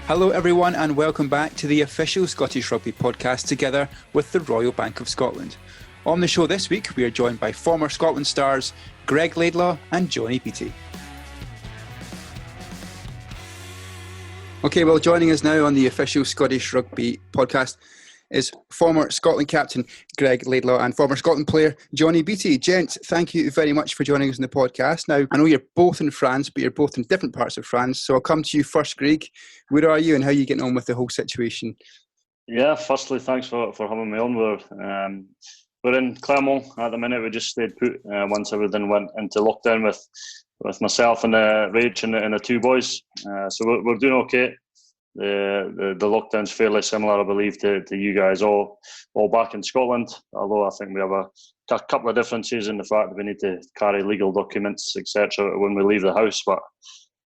Hello everyone and welcome back to the official Scottish Rugby Podcast together with the Royal Bank of Scotland. On the show this week we are joined by former Scotland stars Greig Laidlaw and Johnnie Beattie. Okay, well, joining us now on the official Scottish Rugby Podcast is former Scotland captain Greig Laidlaw and former Scotland player Johnnie Beattie. Gents, thank you very much for joining us on the podcast. Now, I know you're both in France, but you're both in different parts of France, so I'll come to you first, Greig. Where are you and how are you getting on with the whole situation? Yeah, firstly, thanks for having me on. We're in Clermont at the minute. We just stayed put once everything went into lockdown with myself and Rach and the two boys. So we're doing okay. The lockdown's fairly similar, I believe, to you guys all back in Scotland. Although I think we have a couple of differences in the fact that we need to carry legal documents, etc., when we leave the house.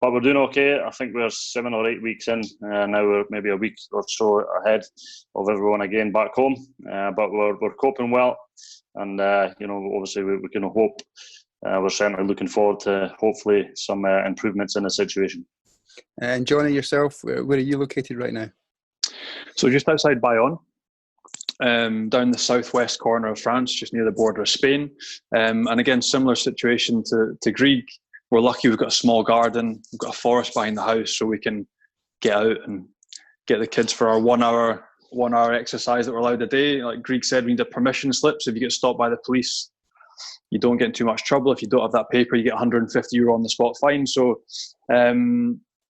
But we're doing okay. I think we're 7 or 8 weeks in. Now we're maybe a week or so ahead of everyone again back home. But we're coping well, and obviously we can hope. We're certainly looking forward to hopefully some improvements in the situation. And Johnnie, yourself, where are you located right now? So just outside Bayonne, down the southwest corner of France, just near the border of Spain. And again, similar situation to Greig. We're lucky we've got a small garden, we've got a forest behind the house, so we can get out and get the kids for our one hour exercise that we're allowed a day. Like Greig said, we need a permission slip, so if you get stopped by the police, you don't get in too much trouble. If you don't have that paper, you get €150 on the spot fine. So,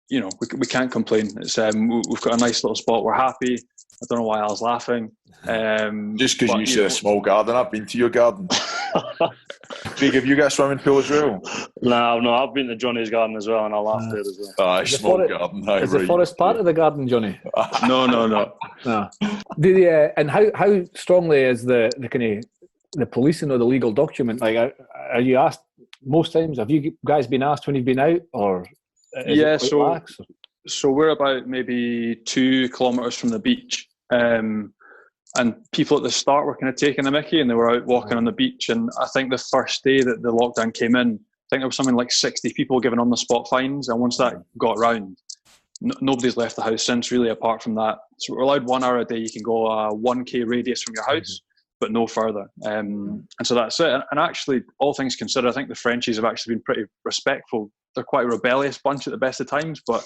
we can't complain. It's we've got a nice little spot. We're happy. I don't know why I was laughing. Just because you said a small garden. I've been to your garden. Greig, have you got a swimming pool as well? No, I've been to Johnny's garden as well, and I laughed there as well. Small garden. Is the forest part of the garden, Johnny? No. No. And how strongly is the kind of the policing or the legal document? Like, are you asked most times? Have you guys been asked when you've been out, or? So we're about maybe 2 kilometres from the beach, and people at the start were kind of taking the mickey, and they were out walking on the beach. And I think the first day that the lockdown came in, I think there was something like 60 people given on the spot fines, and once that got round, nobody's left the house since, really, apart from that. So we're allowed 1 hour a day. You can go a 1k radius from your house, but no further. And so that's it. And actually, all things considered, I think the Frenchies have actually been pretty respectful. They're quite a rebellious bunch at the best of times, but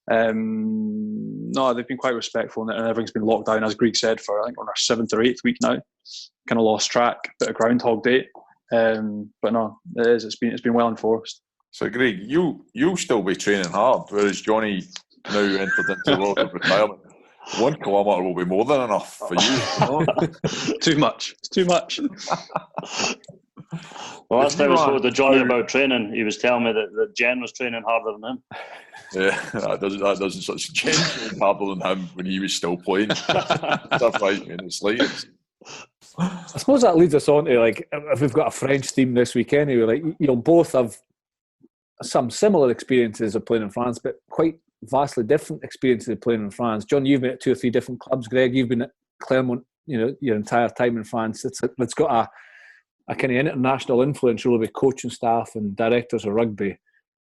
no, they've been quite respectful, and everything's been locked down, as Greig said, for I think on our 7th or 8th week now. Kind of lost track, bit of Groundhog Day, but no, it's been well enforced. So Greig, you'll still be training hard, whereas Johnnie now entered into the world of retirement. 1 kilometre will be more than enough for you. Too much. It's too much. Well, last time I spoke to Johnnie about training, he was telling me that Jen was training harder than him. Yeah, that doesn't such Jen trained harder than him when he was still playing. Stuff like in the slightest. I suppose that leads us on to, like, if we've got a French team this week anyway, like, you'll both have some similar experiences of playing in France, but quite vastly different experiences of playing in France. John, you've been at 2 or 3 different clubs. Greig, you've been at Clermont, your entire time in France. It's got a kind of international influence really with coaching staff and directors of rugby.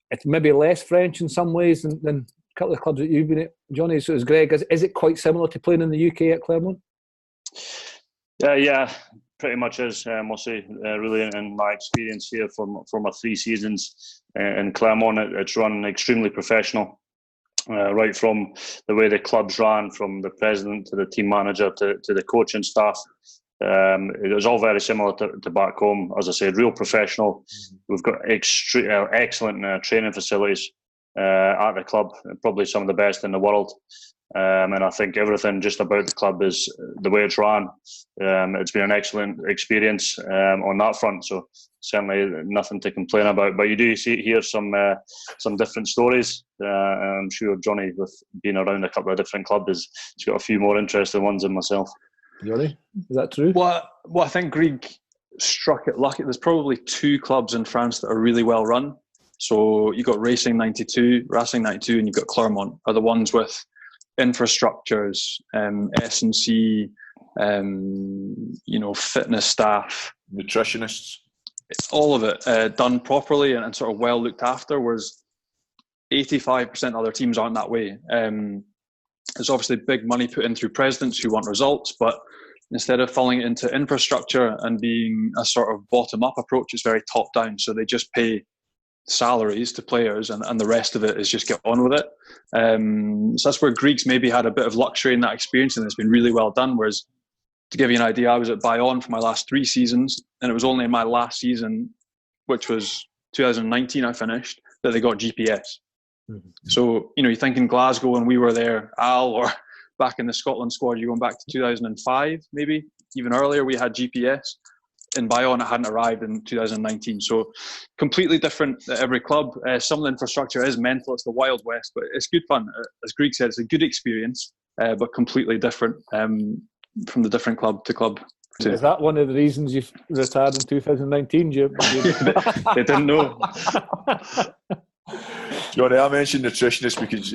It's maybe less French in some ways than a couple of clubs that you've been at, Johnnie. So is Greig, is it quite similar to playing in the UK at Clermont? Yeah, pretty much is. Mostly, really, in my experience here for my 3 seasons in Clermont, it's run extremely professional. Right from the way the club's ran, from the president to the team manager to the coaching staff. It was all very similar to back home. As I said, real professional. We've got excellent training facilities at the club, probably some of the best in the world. And I think everything just about the club is the way it's run. It's been an excellent experience on that front. So certainly nothing to complain about. But you do hear some different stories. I'm sure Johnnie, with being around a couple of different clubs, has got a few more interesting ones than myself. Johnnie, is that true? Well, I think Greig struck it lucky. There's probably 2 clubs in France that are really well run. So you've got Racing 92, and you've got Clermont are the ones with infrastructures, S&C, fitness staff, nutritionists, all of it done properly and sort of well looked after. Whereas 85% of other teams aren't that way. There's obviously big money put in through presidents who want results, but instead of falling into infrastructure and being a sort of bottom-up approach, it's very top-down. So they just pay salaries to players, and the rest of it is just get on with it. So that's where Greig's maybe had a bit of luxury in that experience, and it's been really well done. Whereas, to give you an idea, I was at Bayonne for my last 3 seasons, and it was only in my last season, which was 2019 I finished, that they got GPS. Mm-hmm. So, you think in Glasgow when we were there, Al, or back in the Scotland squad, you're going back to 2005, maybe even earlier, we had GPS. In Bayonne, it hadn't arrived in 2019. So completely different at every club. Some of the infrastructure is mental. It's the Wild West, but it's good fun. As Greig said, it's a good experience, but completely different from the different club to club. Is that one of the reasons you've retired in 2019? They didn't know. Johnny, I mentioned nutritionists because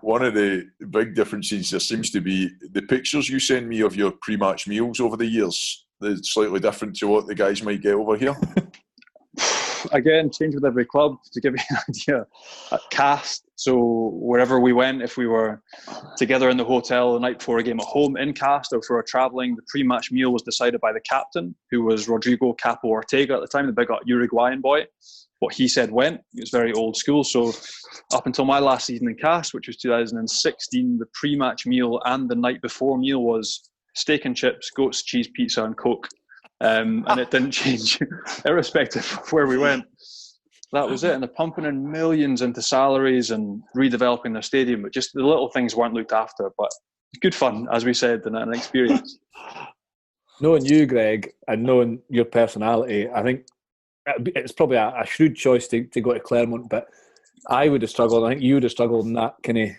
one of the big differences there seems to be the pictures you send me of your pre-match meals over the years. They're slightly different to what the guys might get over here. Again, change with every club. To give you an idea, at Cast, so wherever we went, if we were together in the hotel the night before a game at home in Cast, or if we were travelling, the pre-match meal was decided by the captain, who was Rodrigo Capo Ortega at the time, the big Uruguayan boy. What he said went. It was very old school. So up until my last season in Cast, which was 2016, the pre-match meal and the night before meal was steak and chips, goat's cheese pizza and Coke. And it didn't change, irrespective of where we went. That was it. And they're pumping in millions into salaries and redeveloping their stadium, but just the little things weren't looked after. But good fun, as we said, and an experience. Knowing you, Greig, and knowing your personality, I think it's probably a shrewd choice to go to Claremont, but I would have struggled. I think you would have struggled in that kind of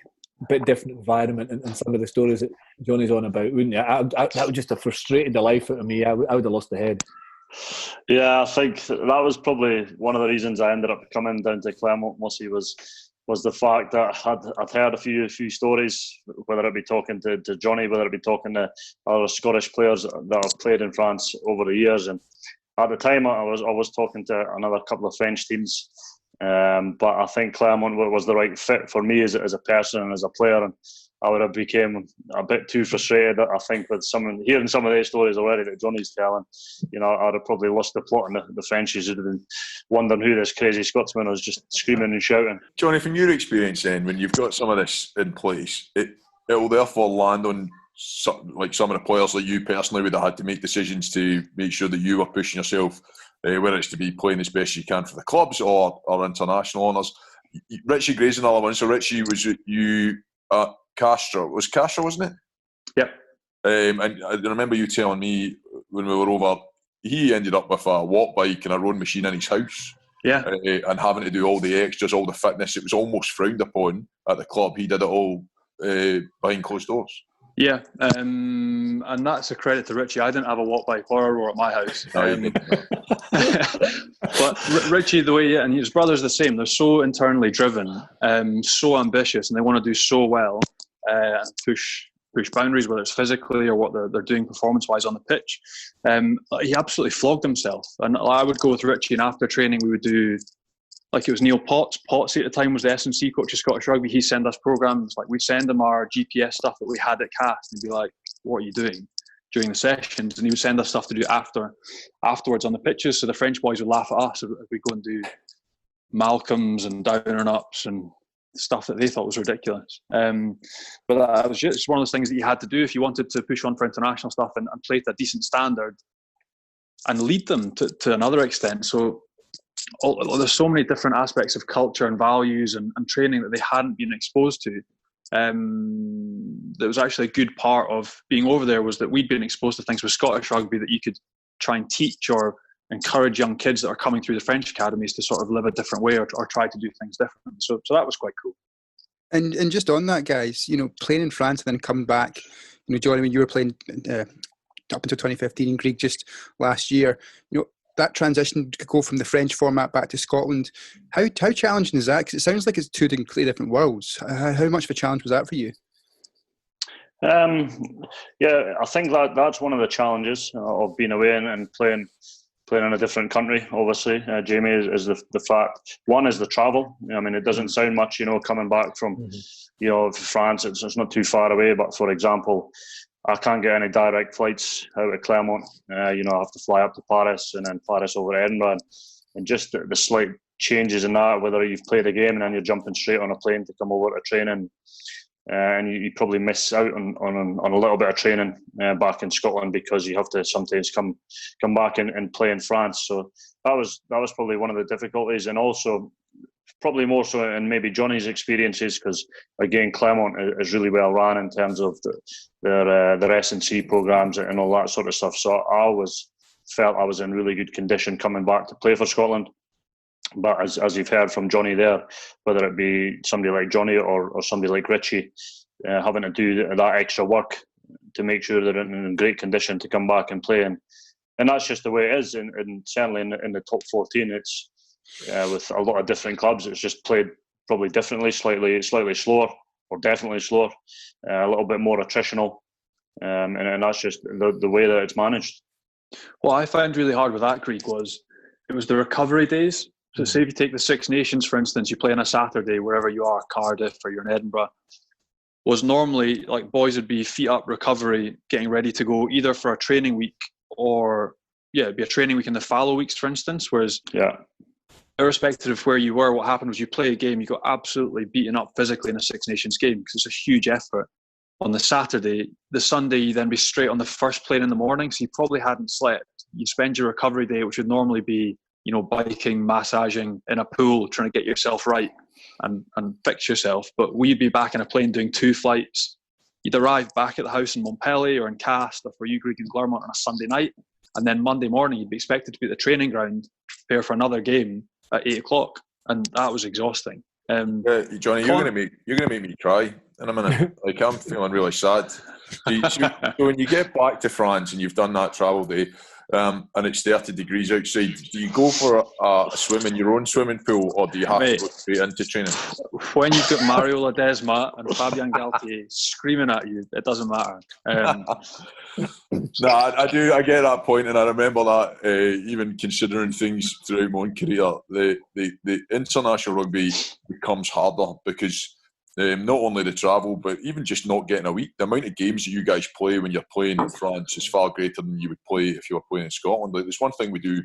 bit different environment and some of the stories that Johnny's on about, wouldn't you? That would just have frustrated the life out of me. I would have lost the head. Yeah, I think that was probably one of the reasons I ended up coming down to Claremont, Mossy, was the fact that I'd heard a few stories, whether it be talking to Johnny, whether it be talking to other Scottish players that have played in France over the years. And at the time, I was talking to another couple of French teams, but I think Claremont was the right fit for me as a person and as a player. And I would have become a bit too frustrated, I think, with hearing some of these stories already that Johnny's telling. I would have probably lost the plot, and the Frenchies would have been wondering who this crazy Scotsman was just screaming and shouting. Johnny, from your experience then, when you've got some of this in place, it will therefore land on some of the players like you personally would have had to make decisions to make sure that you were pushing yourself, whether it's to be playing as best you can for the clubs or international honours. Richie Gray's another one. So Richie, was you at Castro? It was Castro, wasn't it? Yep. And I remember you telling me when we were over, he ended up with a walk bike and a rowing machine in his house. Yeah. And having to do all the extras, all the fitness. It was almost frowned upon at the club. He did it all behind closed doors. Yeah, and that's a credit to Richie. I didn't have a walk bike or a row at my house. But Richie, the way, and his brother's the same. They're so internally driven, so ambitious, and they want to do so well and push boundaries, whether it's physically or what they're doing performance-wise on the pitch. He absolutely flogged himself. And I would go with Richie, and after training, we would do, like it was Neil Potts. Pottsy at the time was the S&C coach of Scottish Rugby. He'd send us programmes. Like, we'd send him our GPS stuff that we had at Cast and be like, what are you doing during the sessions? And he would send us stuff to do afterwards on the pitches. So the French boys would laugh at us if we go and do Malcolms and down and ups and stuff that they thought was ridiculous. But that was just one of those things that you had to do if you wanted to push on for international stuff and play to a decent standard and lead them to another extent. So there's so many different aspects of culture and values and training that they hadn't been exposed to. That was actually a good part of being over there, was that we'd been exposed to things with Scottish rugby that you could try and teach or encourage young kids that are coming through the French academies to sort of live a different way or try to do things different. So that was quite cool. And just on that, guys, playing in France and then coming back, Johnny, when you were playing up until 2015 in Greig just last year, that transition to go from the French format back to Scotland, how challenging is that? Because it sounds like it's two completely different worlds. How much of a challenge was that for you? Yeah, I think that's one of the challenges of being away and playing playing in a different country, obviously, Jamie, is the fact. One is the travel. I mean, it doesn't sound much, coming back from, France. It's not too far away. But for example, I can't get any direct flights out of Clermont. I have to fly up to Paris and then Paris over to Edinburgh, and just the slight changes in that. Whether you've played a game and then you're jumping straight on a plane to come over to training. And you probably miss out on a little bit of training back in Scotland because you have to sometimes come back and play in France. So that was probably one of the difficulties, and also probably more so in maybe Johnny's experiences, because again Clermont is really well run in terms of their S&C programs and all that sort of stuff. So I always felt I was in really good condition coming back to play for Scotland. But as you've heard from Johnny there, whether it be somebody like Johnny or somebody like Richie, having to do that extra work to make sure they're in great condition to come back and play. And that's just the way it is. And certainly in the top 14, it's with a lot of different clubs, it's just played probably differently, slightly slower, or definitely slower, a little bit more attritional. And that's just the way that it's managed. What I found really hard with that, Greig, was it was the recovery days. So say if you take the Six Nations, for instance, you play on a Saturday, wherever you are, Cardiff or you're in Edinburgh, was normally like boys would be feet up recovery, getting ready to go either for a training week or, it'd be a training week in the fallow weeks, for instance, whereas irrespective of where you were, what happened was you play a game, you got absolutely beaten up physically in a Six Nations game because it's a huge effort. On the Saturday, the Sunday, you then be straight on the first plane in the morning, so you probably hadn't slept. You spend your recovery day, which would normally be biking, massaging in a pool, trying to get yourself right and fix yourself. But we'd be back in a plane doing 2 flights. You'd arrive back at the house in Montpellier or in Cast or for you, Greig, in Clermont on a Sunday night. And then Monday morning, you'd be expected to be at the training ground, prepare for another game at 8 o'clock. And that was exhausting. Johnny, you're gonna make me cry in a minute. Like, I'm feeling really sad. So when you get back to France and you've done that travel day, and it's 30 degrees outside, do you go for a swim in your own swimming pool, or do you have to go straight into training? When you've got Mario Ledesma and Fabien Galtier screaming at you, it doesn't matter. No, I do. I get that point, and I remember that. Even considering things throughout my own career, the international rugby becomes harder because not only the travel, but even just not getting a week. The amount of games that you guys play when you're playing in France is far greater than you would play if you were playing in Scotland. Like, there's one thing we do,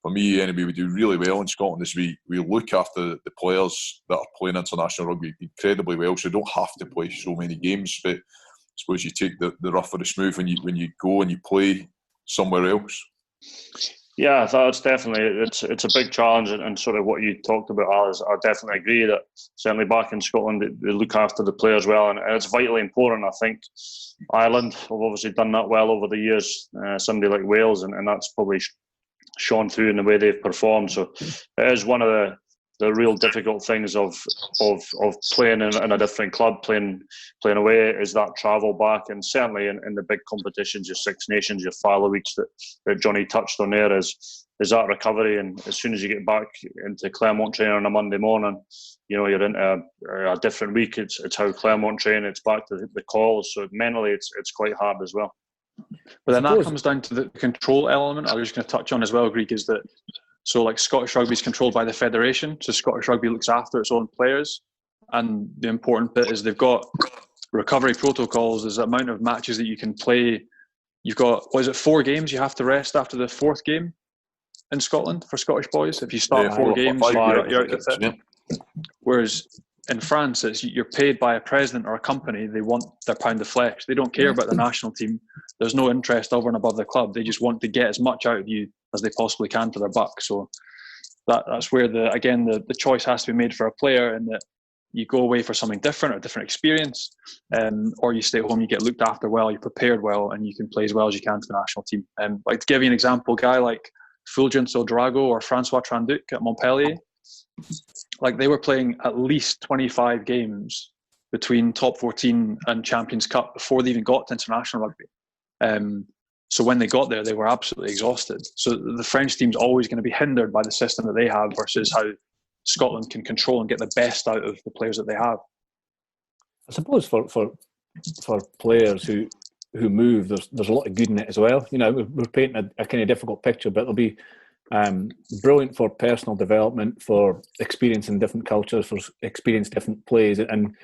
for me anyway, we do really well in Scotland is we look after the players that are playing international rugby incredibly well, so you don't have to play so many games. But I suppose you take the rough or the smooth when you go and you play somewhere else. Yeah, that's definitely it's a big challenge, and sort of what you talked about, Alice. I definitely agree that certainly back in Scotland they look after the players well, and it's vitally important. I think Ireland have obviously done that well over the years. Somebody like Wales, and that's probably shone through in the way they've performed. So it is one of the real difficult things of playing in a different club, playing away, is that travel back. And certainly in the big competitions, your Six Nations, your fallow weeks that Johnny touched on there, is that recovery. And as soon as you get back into Clermont training on a Monday morning, you're into a different week. It's how Clermont train, it's back to the calls. So mentally it's quite hard as well. But then that comes down to the control element I was just going to touch on as well, Greig, is that so like Scottish Rugby is controlled by the Federation, so Scottish Rugby looks after its own players, and the important bit is they've got recovery protocols. There's the amount of matches that you can play. You've got, 4 games you have to rest after the 4th game in Scotland for Scottish boys? If you start 4 games, you're out of it. Whereas in France, you're paid by a president or a company. They want their pound of flesh. They don't care about the national team. There's no interest over and above the club. They just want to get as much out of you as they possibly can for their buck. So that's where the choice has to be made for a player, in that you go away for something different, or a different experience, or you stay home, you get looked after well, you're prepared well, and you can play as well as you can for the national team. Like, to give you an example, a guy like Fulgence Ouedraogo or Francois Tranduc at Montpellier, like, they were playing at least 25 games between top 14 and Champions Cup before they even got to international rugby. So when they got there, they were absolutely exhausted. So the French team's always going to be hindered by the system that they have versus how Scotland can control and get the best out of the players that they have. I suppose for players who who move, there's a lot of good in it as well. You know, we're painting a kind of difficult picture, but it'll be brilliant for personal development, for experiencing different cultures, for experiencing different plays. And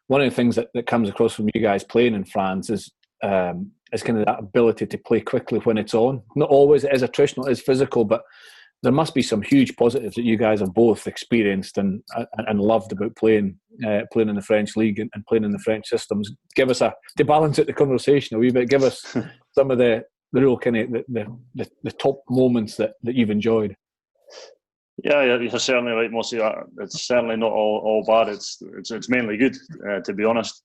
one of the things that comes across from you guys playing in France is kind of that ability to play quickly when it's on. Not always as attritional, as physical, but there must be some huge positives that you guys have both experienced and loved about playing in the French league and playing in the French systems. Give us to balance out the conversation a wee bit, give us some of the real kind of the top moments that you've enjoyed. Yeah, you're certainly right, Mossy. It's certainly not all bad. It's mainly good, to be honest,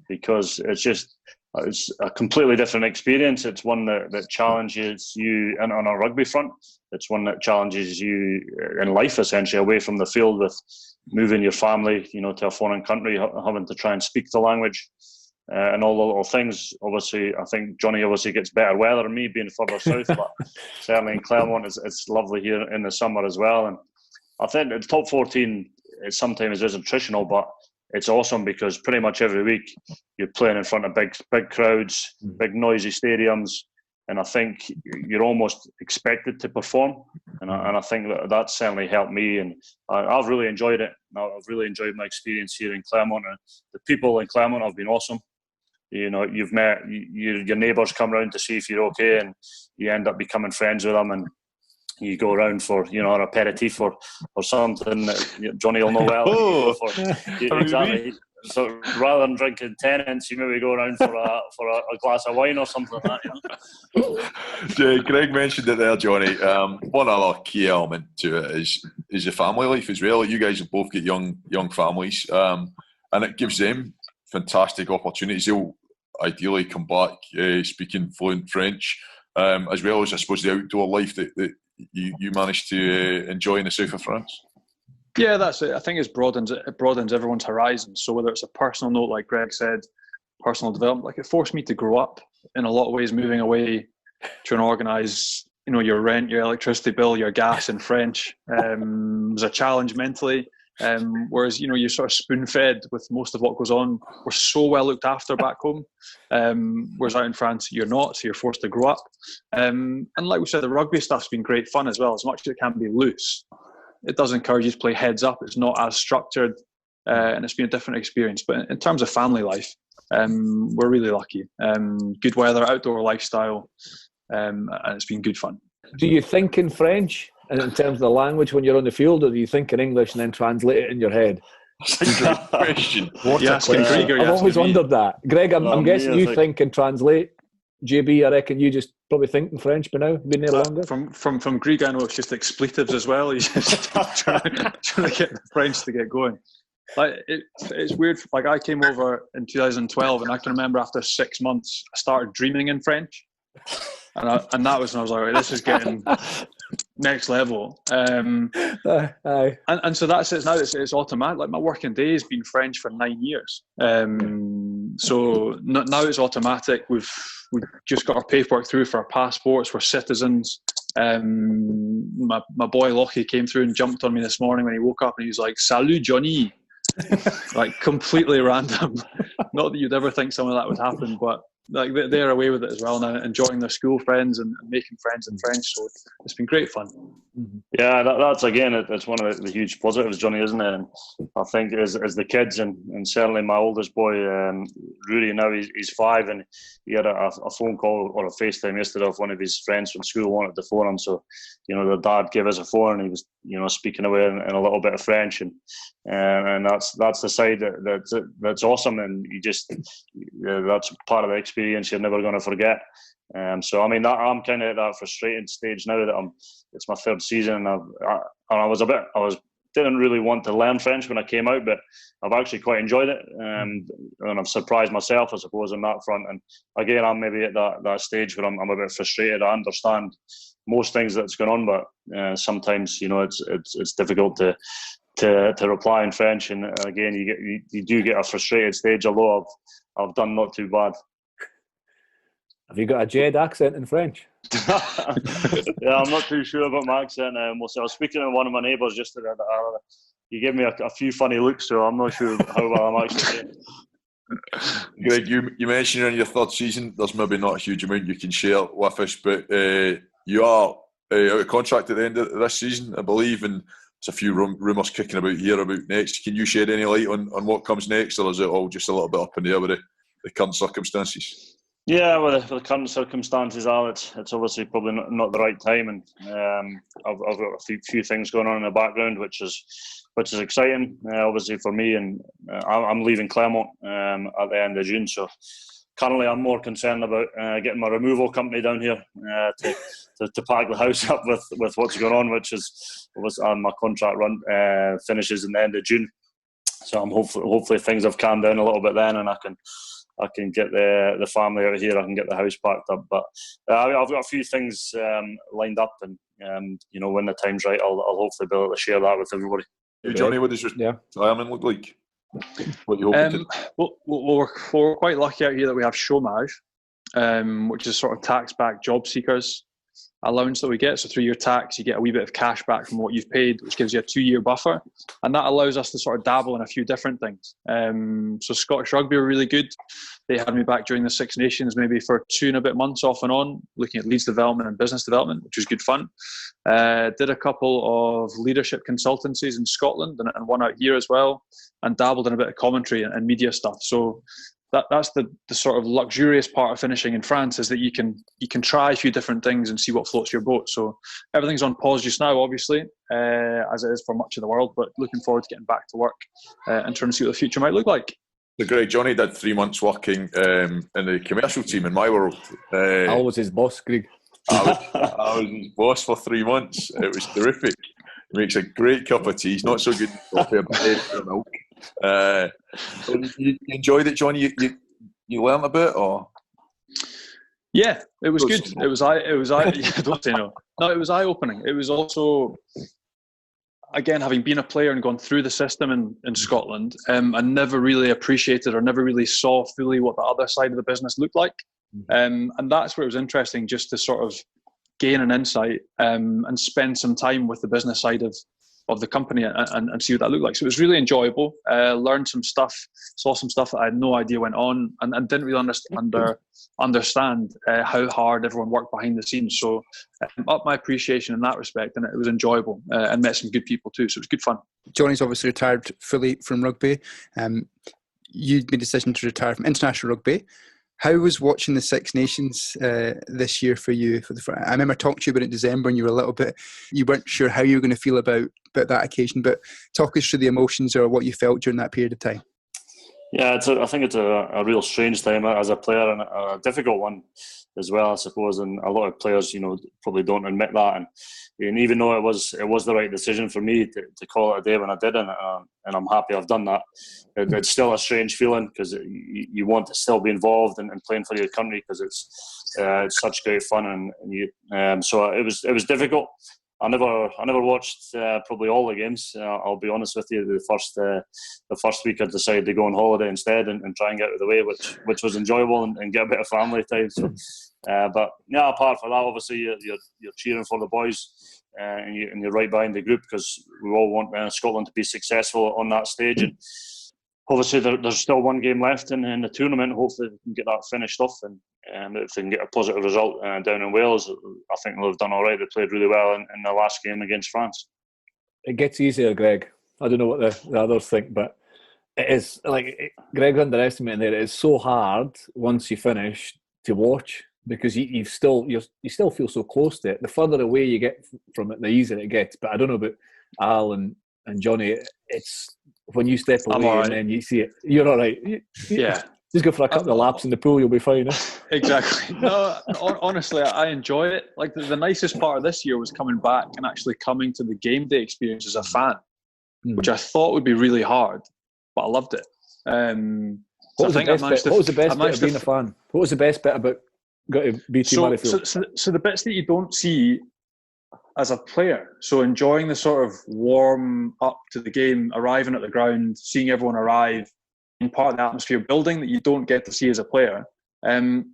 because it's a completely different experience. It's one that challenges you on a rugby front. It's one that challenges you in life, essentially, away from the field, with moving your family, to a foreign country, having to try and speak the language, and all the little things. Obviously, I think Johnny gets better weather than me, being further south, but certainly in Clermont, it's lovely here in the summer as well. And I think the top 14 sometimes is attritional, but it's awesome because pretty much every week you're playing in front of big crowds, big noisy stadiums, and I think you're almost expected to perform. And I think that's certainly helped me, and I've really enjoyed it. I've really enjoyed my experience here in Clermont, and the people in Clermont have been awesome. You've met your neighbours come round to see if you're okay, and you end up becoming friends with them, and you go around for an aperitif or something that Johnny will know well. Exactly. So rather than drinking tenants, you maybe go around for a glass of wine or something like that. Greg mentioned it there, Johnny. One other key element to it is the family life as well. You guys have both got young families, and it gives them fantastic opportunities. They'll ideally come back speaking fluent French, as well as, I suppose, the outdoor life that you managed to enjoy in the south of France. Yeah, that's it. I think it broadens everyone's horizon. So whether it's a personal note, like Greg said, personal development, like it forced me to grow up in a lot of ways, moving away, trying to organise, your rent, your electricity bill, your gas in French. Was a challenge mentally. Whereas, you're sort of spoon-fed with most of what goes on. We're so well looked after back home. Whereas out in France, you're not, so you're forced to grow up. And like we said, the rugby stuff's been great fun as well, as much as it can be loose. It does encourage you to play heads up. It's not as structured, and it's been a different experience. But in terms of family life, we're really lucky. Good weather, outdoor lifestyle, and it's been good fun. Do you think in French, and in terms of the language, when you're on the field, or do you think in English and then translate it in your head? That's a great question. I've always wondered that. Greg, I'm guessing you think and translate. JB, I reckon you just probably think in French by now, been there longer. From Greig, I know it's just expletives as well. He's just trying to get the French to get going. Like it's weird. Like I came over in 2012, and I can remember after 6 months, I started dreaming in French, and that was when I was like, right, this is getting next level. And so that's it. Now it's automatic. Like my working day has been French for 9 years. So now it's automatic. We've just got our paperwork through for our passports. We're citizens. My boy Lockie came through and jumped on me this morning when he woke up, and he was like, "Salut, Johnny." Like completely random. Not that you'd ever think some of that would happen, but like they're away with it as well now, enjoying their school friends and making friends in French. So it's been great fun. Yeah, that's again, it's one of the huge positives, Johnny, isn't it? And I think as the kids, and certainly my oldest boy, Rudy, now he's 5, and he had a phone call or a FaceTime yesterday of one of his friends from school wanted to phone him. So, the dad gave us a phone, and he was, speaking away in a little bit of French, and that's the side that's awesome, and that's part of the experience you're never going to forget. So I mean, I'm kind of at that frustrated stage now that it's my 3rd season, and I didn't really want to learn French when I came out, but I've actually quite enjoyed it, and I've surprised myself, I suppose, on that front. And again, I'm maybe at that stage where I'm a bit frustrated. I understand most things that's going on, but sometimes it's difficult to reply in French, and again, you do get a frustrated stage. Although I've done not too bad. Have you got a Jed accent in French? Yeah, I'm not too sure about my accent. I was speaking to one of my neighbours yesterday. He gave me a few funny looks, so I'm not sure how well I'm actually doing. Greg, you mentioned in your third season, there's maybe not a huge amount you can share with us, but you are out of contract at the end of this season, I believe, and there's a few rumours kicking about here about next. Can you shed any light on what comes next, or is it all just a little bit up in the air with the current circumstances? Yeah, well, the current circumstances are it's obviously probably not the right time, and I've got a few things going on in the background, which is exciting, obviously for me, and I'm leaving Claremont at the end of June, so currently I'm more concerned about getting my removal company down here to pack the house up with what's going on, which is my contract run finishes in the end of June, so I'm hopefully things have calmed down a little bit then, and I can get the family out here. I can get the house packed up. But I've got a few things lined up, and when the time's right, I'll hopefully be able to share that with everybody. Hey, Johnny, what does your retirement look like? What you hoping well, we're quite lucky out here that we have chômage, which is sort of tax-back job seekers allowance that we get. So through your tax, you get a wee bit of cash back from what you've paid, which gives you a 2-year buffer. And that allows us to sort of dabble in a few different things. So Scottish Rugby were really good. They had me back during the Six Nations, maybe for 2 and a bit months off and on, looking at leads development and business development, which was good fun. Did a couple of leadership consultancies in Scotland and one out here as well, and dabbled in a bit of commentary and media stuff. So that's the sort of luxurious part of finishing in France, is that you can try a few different things and see what floats your boat. So everything's on pause just now, obviously, as it is for much of the world, but looking forward to getting back to work and trying to see what the future might look like. So Greg, Johnny did 3 months working in the commercial team in my world. I was his boss, Greg. I was his boss for 3 months. It was terrific. He makes a great cup of tea. He's not so good at coffee, but for milk. You enjoyed it, Johnny? You learned a bit, or? Yeah, it was good. It was don't say no. No, it was eye-opening. It was also, again, having been a player and gone through the system in Scotland, I never really appreciated or never really saw fully what the other side of the business looked like. And that's where it was interesting, just to sort of gain an insight and spend some time with the business side of the company and see what that looked like. So it was really enjoyable. Learned some stuff, saw some stuff that I had no idea went on, and didn't really understand how hard everyone worked behind the scenes. So up my appreciation in that respect, and it was enjoyable, and met some good people too. So it was good fun. Johnny's obviously retired fully from rugby. You made a decision to retire from international rugby. How was watching the Six Nations this year for you? I remember talking to you about it in December, and you weren't sure how you were going to feel about that occasion. But talk us through the emotions or what you felt during that period of time. Yeah, I think it's a real strange time as a player, and a difficult one as well, I suppose. And a lot of players, probably don't admit that. And even though it was the right decision for me to call it a day when I did, and I'm happy I've done that, it's still a strange feeling, because you want to still be involved in playing for your country, because it's such great fun, and so it was difficult. I never watched probably all the games. I'll be honest with you. The first week I decided to go on holiday instead and try and get out of the way, which was enjoyable, and get a bit of family time. So, but yeah, apart from that, obviously you're cheering for the boys, and you're right behind the group, because we all want Scotland to be successful on that stage. And obviously there's still one game left in the tournament. Hopefully we can get that finished off, and if they can get a positive result down in Wales, I think they'll have done all right. They played really well in the last game against France. It gets easier, Greg. I don't know what the others think, but it is, like, Greg's underestimating there. It is so hard once you finish to watch, because you still feel so close to it. The further away you get from it, the easier it gets. But I don't know about Al and Johnny. It's when you step away and then you see it, you're all right. Yeah. Just go for a couple of laps in the pool, you'll be fine. Exactly. No, honestly, I enjoy it. Like, the nicest part of this year was coming back and actually coming to the game day experience as a fan, which I thought would be really hard, but I loved it. What was the best bit of being a fan? What was the best bit about going to BT Murrayfield? So the bits that you don't see as a player, so enjoying the sort of warm up to the game, arriving at the ground, seeing everyone arrive, and part of the atmosphere building that you don't get to see as a player, and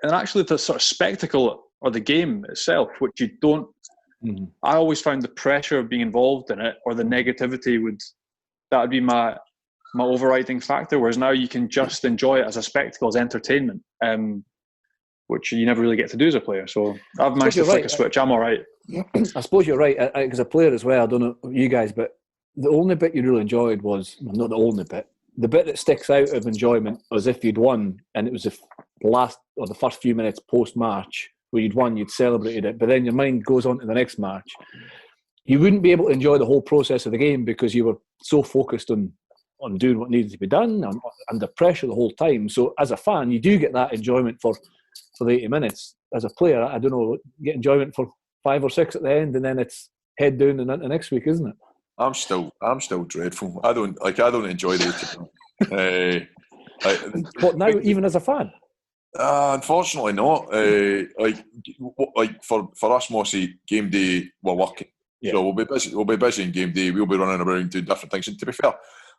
actually the sort of spectacle or the game itself, which you don't. I always found the pressure of being involved in it, or the negativity, would be my my overriding factor, whereas now you can just enjoy it as a spectacle, as entertainment, which you never really get to do as a player. So I've managed to flick a switch. I'm all right. I suppose you're right. As a player as well, I don't know you guys, but the only bit you really enjoyed was, well, not the only bit, the bit that sticks out of enjoyment was if you'd won, and it was the last or the first few minutes post-match where you'd won, you'd celebrated it, but then your mind goes on to the next match. You wouldn't be able to enjoy the whole process of the game because you were so focused on doing what needed to be done, under pressure the whole time. So as a fan, you do get that enjoyment for the 80 minutes. As a player, I don't know, you get enjoyment for 5 or 6 at the end, and then it's head down and into next week, isn't it? I'm still dreadful. I don't enjoy the 80. But now, even as a fan? Unfortunately not. For us, Mossy, game day we're working, so we'll be busy in game day. We'll be running around doing different things. And to be fair,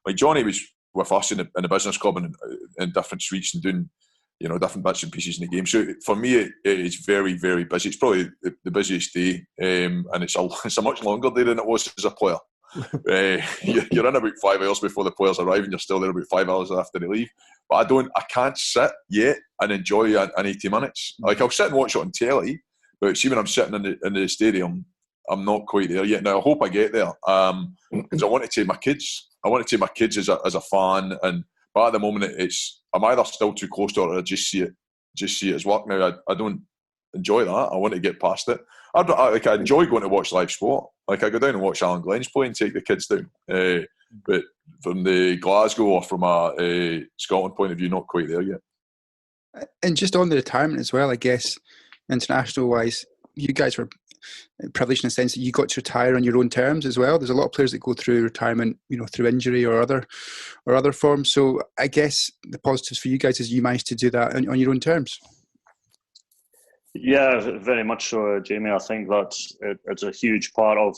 like Johnny was with us in the business club and in different suites and doing, you know, different bits and pieces in the game. So for me, it's very, very busy. It's probably the busiest day, and it's a much longer day than it was as a player. You're in about 5 hours before the players arrive, and you're still there about 5 hours after they leave. But I can't sit yet and enjoy an 80 minutes. Like, I'll sit and watch it on telly, but see, when I'm sitting in the stadium, I'm not quite there yet. Now I hope I get there, because I want to take my kids. I want to take my kids as a fan, but at the moment I'm either still too close to it or I just see it as work. Now I don't enjoy that. I want to get past it. I enjoy going to watch live sport. Like, I go down and watch Alan Glenn's play and take the kids down. But from the Glasgow or from a Scotland point of view, not quite there yet. And just on the retirement as well, I guess, international-wise, you guys were privileged in the sense that you got to retire on your own terms as well. There's a lot of players that go through retirement, you know, through injury or other forms. So I guess the positives for you guys is you managed to do that on your own terms. Yeah, very much so, Jamie. I think it's a huge part of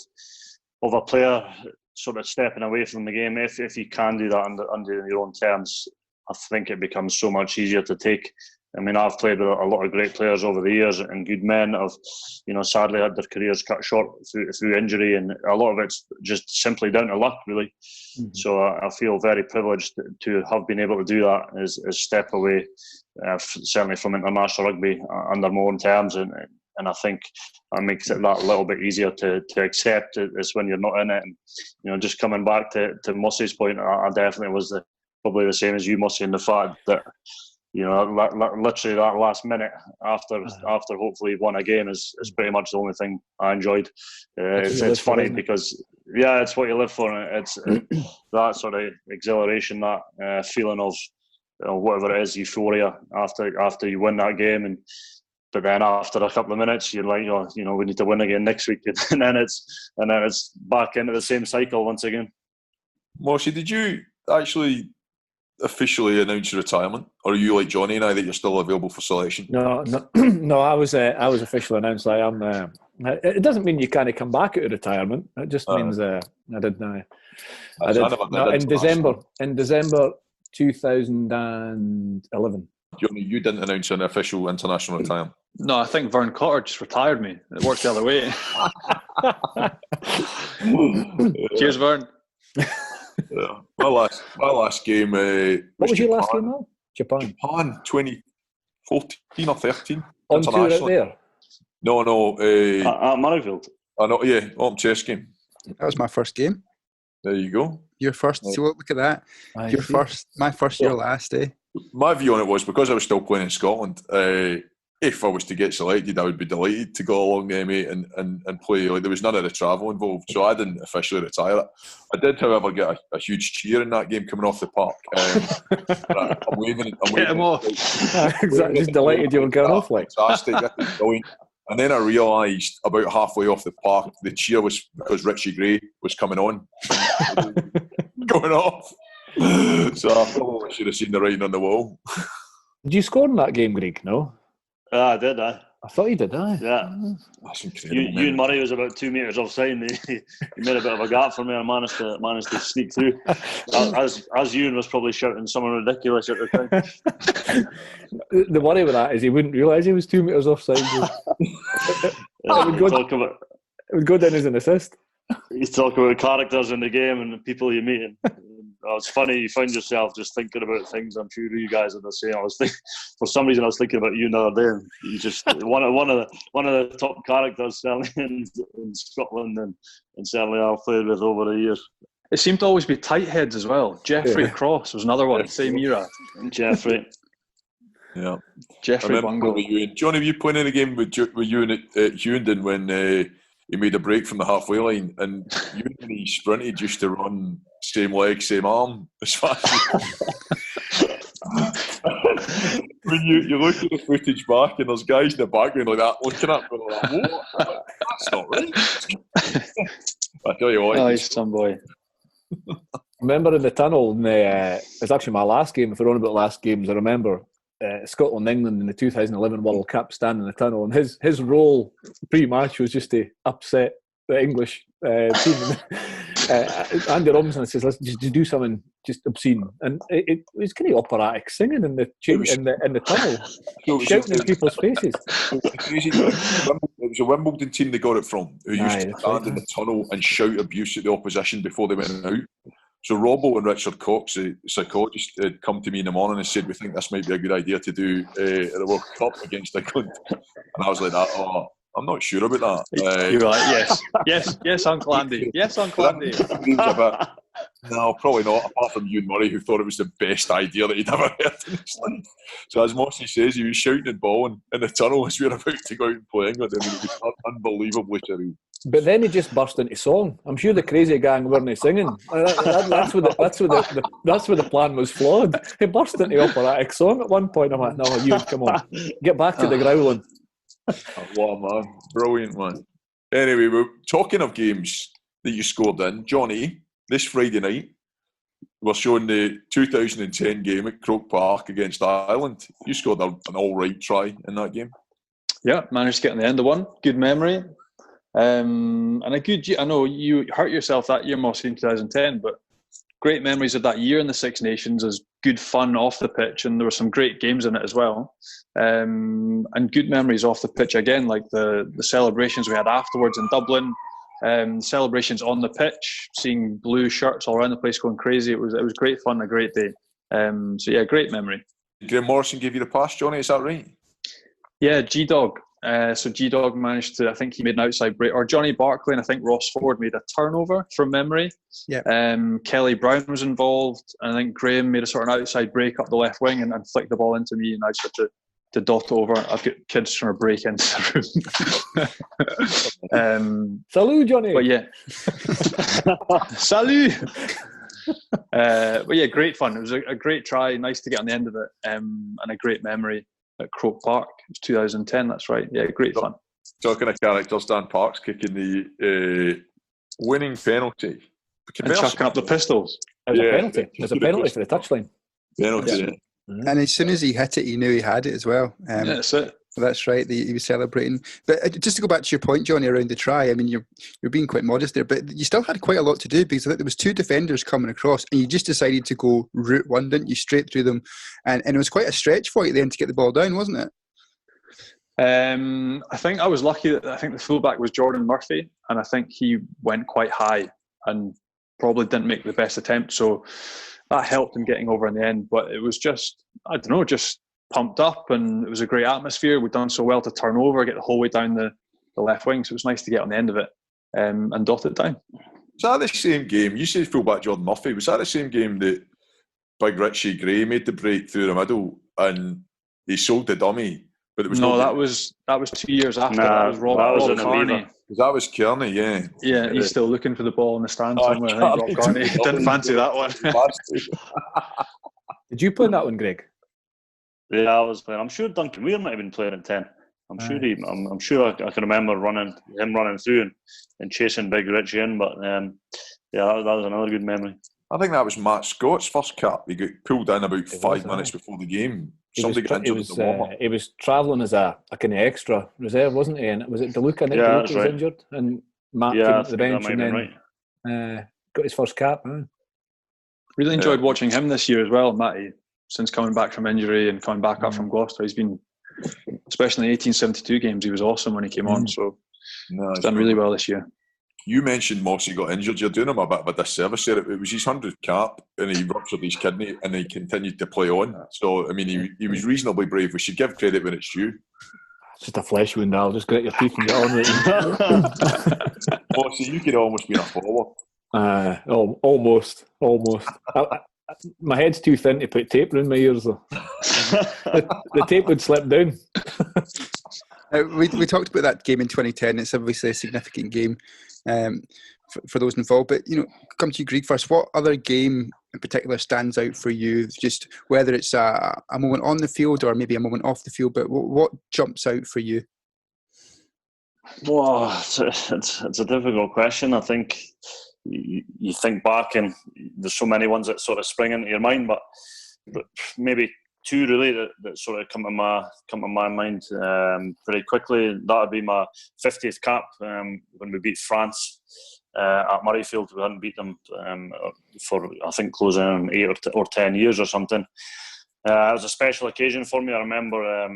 a player sort of stepping away from the game. If you can do that under your own terms, I think it becomes so much easier to take. I mean, I've played with a lot of great players over the years, and good men have, you know, sadly had their careers cut short through injury, and a lot of it's just simply down to luck, really. Mm-hmm. So I feel very privileged to have been able to do that, is step away, certainly from international rugby under my own terms, and I think that makes it that little bit easier to accept it is when you're not in it. And, you know, just coming back to Mussy's point, I definitely was probably the same as you, Mussy, in the fact that, you know, literally that last minute after hopefully won a game is pretty much the only thing I enjoyed. It's funny because, yeah, it's what you live for. And it's that sort of exhilaration, that feeling of, you know, whatever it is, euphoria after you win that game. But then after a couple of minutes, you're like, oh, you know, we need to win again next week, and then it's back into the same cycle once again. Mossy, did you actually officially announce your retirement, or are you like Johnny now that you're still available for selection? No. I was officially announced. I am. It doesn't mean you can't come back out of retirement. It just means I did. I did in December 2011. Johnny, you didn't announce an official international retirement. No, I think Vern Cotter just retired me. It worked the other way. Cheers, Vern. Yeah. My last game. What was your last game now? Japan 2014 or 13. On tour out there? No. At Murrayfield. I know. Yeah, Autumn chess game. That was my first game. There you go. Your first. So look at that. My first year last, eh? My view on it was, because I was still playing in Scotland, if I was to get selected, I would be delighted to go along there, mate, and play. Like, there was none of the travel involved, so I didn't officially retire it. I did, however, get a huge cheer in that game coming off the park. I'm waving. Get him off. Exactly. Just delighted you were going off, like. Fantastic. And then I realised about halfway off the park, the cheer was because Richie Gray was coming on, going off. So I probably should have seen the writing on the wall. Did you score in that game, Greig? No? I did, I thought you did, Yeah. That's incredible. Ewan Murray was about 2 metres offside, and he made a bit of a gap for me, and managed to sneak through. As Ewan was probably shouting something ridiculous at the time. The worry with that is he wouldn't realise he was 2 metres offside. It would go down as an assist. You talk about characters in the game and the people you meet, and it's funny. You find yourself just thinking about things. I'm sure you guys are the same. For some reason, I was thinking about you the other day. You just one of the top characters certainly in Scotland, and certainly I've played with over the years. It seemed to always be tight heads as well. Jeffrey Cross was another one, same era. Jeffrey. Yeah. Jeffrey Bungle. Johnny, were you playing in a game with you at Hughenden when he made a break from the halfway line, and you and he sprinted just to run same leg, same arm as fast when you look at the footage back and there's guys in the background like that looking up going like, what? That's not right. I tell you what. Oh, he's some boy. Remember in the tunnel, it's actually my last game, if we're on about last games, I remember Scotland England in the 2011 World Cup standing in the tunnel, and his role pre-match was just to upset the English team. Andy Robinson says, "Let's just do something just obscene," and it was kind of operatic singing in the tunnel, shouting in people's faces. It was a Wimbledon team they got it from, who used to stand in the tunnel and shout abuse at the opposition before they went out. So Robbo and Richard Cox, the psychologist, had come to me in the morning and said, "We think this might be a good idea to do at the World Cup against England." And I was like, "Oh, I'm not sure about that." You were like, yes, Uncle Andy. Yes, Uncle Andy. No, probably not, apart from Ewan Murray, who thought it was the best idea that he'd ever heard in his life. So as Mossy says, he was shouting and bawling in the tunnel as we were about to go out and play England. I mean, it was unbelievably surreal. But then he just burst into song. I'm sure the crazy gang weren't singing. That's where the plan was flawed. He burst into operatic song at one point. I'm like, no, you come on, get back to the growling. What a man, brilliant man. Anyway, we're talking of games that you scored in, Johnny. This Friday night, we're showing the 2010 game at Croke Park against Ireland. You scored an all-right try in that game. Yeah, managed to get in the end of one. Good memory. And a good, I know you hurt yourself that year, Mossy, in 2010, but great memories of that year in the Six Nations. As good fun off the pitch, and there were some great games in it as well. And good memories off the pitch again, like the celebrations we had afterwards in Dublin. Celebrations on the pitch, seeing blue shirts all around the place going crazy. It was great fun, a great day. So yeah, great memory. Graham Morrison gave you the pass, Johnny, is that right? Yeah, G-Dog. So G-Dog managed to, I think he made an outside break, or Johnny Barclay and I think Ross Ford made a turnover from memory. Yeah. Kelly Brown was involved, and I think Graham made a sort of outside break up the left wing and flicked the ball into me, and I just had to dot it over. I've got kids trying to break into the room. Salut, Johnny. But yeah. Salut. But yeah, great fun. It was a great try. Nice to get on the end of it, and a great memory at Croke Park. It was 2010. That's right. Yeah, great fun. Talking of characters, Dan Parks kicking the winning penalty and chucking up the pistols. It was a penalty. There's a penalty for the touchline. Penalty. Yeah. And as soon as he hit it, he knew he had it as well. That's it. That's right. He was celebrating. But just to go back to your point, Johnny, around the try. I mean, you're being quite modest there, but you still had quite a lot to do, because I think there was two defenders coming across, and you just decided to go route one, didn't you? Straight through them, and it was quite a stretch for you then to get the ball down, wasn't it? I think I was lucky that I think the fullback was Jordan Murphy, and I think he went quite high and probably didn't make the best attempt, so that helped him getting over in the end. But it was just, I don't know, just pumped up, and it was a great atmosphere. We'd done so well to turn over, get the whole way down the left wing, so it was nice to get on the end of it and dot it down. Was that the same game? You said fullback Jordan Murphy. Was that the same game that Big Richie Gray made the break through the middle and he sold the dummy? But it was that was 2 years after. That was Rob Carney. That was Kearney, yeah. Yeah, he's still looking for the ball in the stand somewhere. I think Rob Carney didn't fancy that one. Did you play that one, Greg? Yeah, I was playing. I'm sure Duncan Weir might have been playing at 10. I'm sure I can remember him running through and chasing Big Richie in. But yeah, that was another good memory. I think that was Matt Scott's first cap. He got pulled in about 5 minutes before the game. Somebody got injured at the warm-up. He was travelling as a kind of extra reserve, wasn't he? And was it DeLuca? Yeah, DeLuca was injured, and Matt came to the bench and then got his first cap. Really enjoyed watching him this year as well, Matty. Since coming back from injury and coming back up from Gloucester, he's been, especially in the 1872 games, he was awesome when he came on. So he's done really well this year. You mentioned Mossy got injured. You're doing him a bit of a disservice there. It was his 100th cap and he ruptured his kidney and he continued to play on. So, I mean, he was reasonably brave. We should give credit when it's due. It's just a flesh wound, Al. Just grit your teeth and get on with it. Mossy, you could almost be a forward. Almost. My head's too thin to put tape around my ears, though. the tape would slip down. We talked about that game in 2010. It's obviously a significant game for those involved. But, come to you, Greig, first. What other game in particular stands out for you? Just whether it's a moment on the field or maybe a moment off the field, but what jumps out for you? Well, it's a difficult question. I think you think back and there's so many ones that sort of spring into your mind, but maybe two really that sort of come to my mind pretty quickly. That would be my 50th cap when we beat France at Murrayfield. We hadn't beat them for I think closing in 8 or 10 years or something. It was a special occasion for me. I remember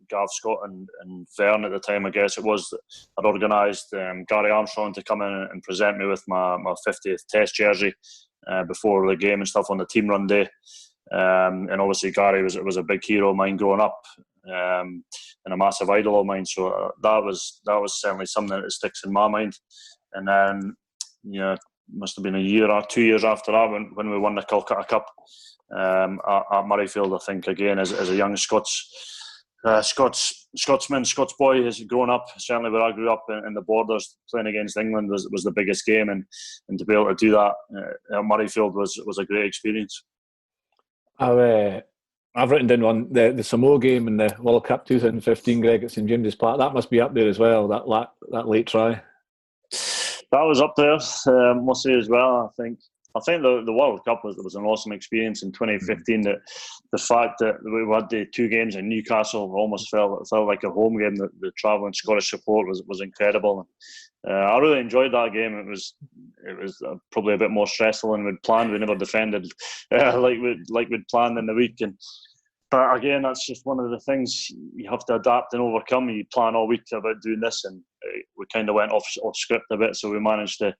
Gav Scott and Vern at the time, I guess it was, had organised Gary Armstrong to come in and present me with my 50th Test jersey before the game and stuff on the team run day. And obviously Gary was a big hero of mine growing up and a massive idol of mine. So that was certainly something that sticks in my mind. And then, must have been a year or 2 years after that when we won the Calcutta Cup at Murrayfield. I think again as a young Scotsman, Scots boy has grown up. Certainly where I grew up in the Borders, playing against England was the biggest game, and to be able to do that at Murrayfield was a great experience. I've written down the Samoa game in the World Cup 2015, Greg, at St James's Park. That must be up there as well. That late try. That was up there, must say as well. I think the World Cup was an awesome experience in 2015. That the fact that we had the 2 games in Newcastle almost felt like a home game. The travelling Scottish support was incredible. I really enjoyed that game. It was probably a bit more stressful than we'd planned. We never defended like we'd planned in the week. But again, that's just one of the things you have to adapt and overcome. You plan all week about doing this, and we kind of went off script a bit, so we managed to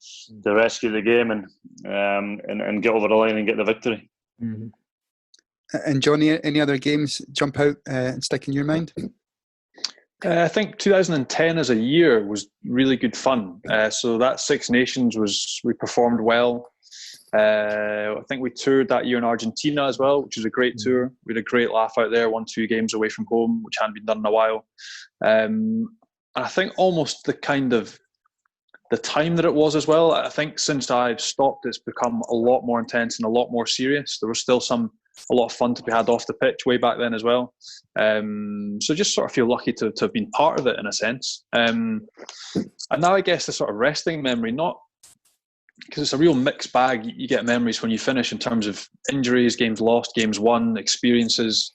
rescue the game and get over the line and get the victory. Mm-hmm. And Johnny, any other games jump out and stick in your mind? I think 2010 as a year was really good fun. So that Six Nations we performed well. I think we toured that year in Argentina as well, which was a great tour. We had a great laugh out there, won 2 games away from home, which hadn't been done in a while. I think almost the kind of the time that it was as well. I think since I've stopped, it's become a lot more intense and a lot more serious. There was still a lot of fun to be had off the pitch way back then as well. So just sort of feel lucky to have been part of it in a sense. And now I guess the sort of resting memory, not because it's a real mixed bag. You get memories when you finish in terms of injuries, games lost, games won, experiences.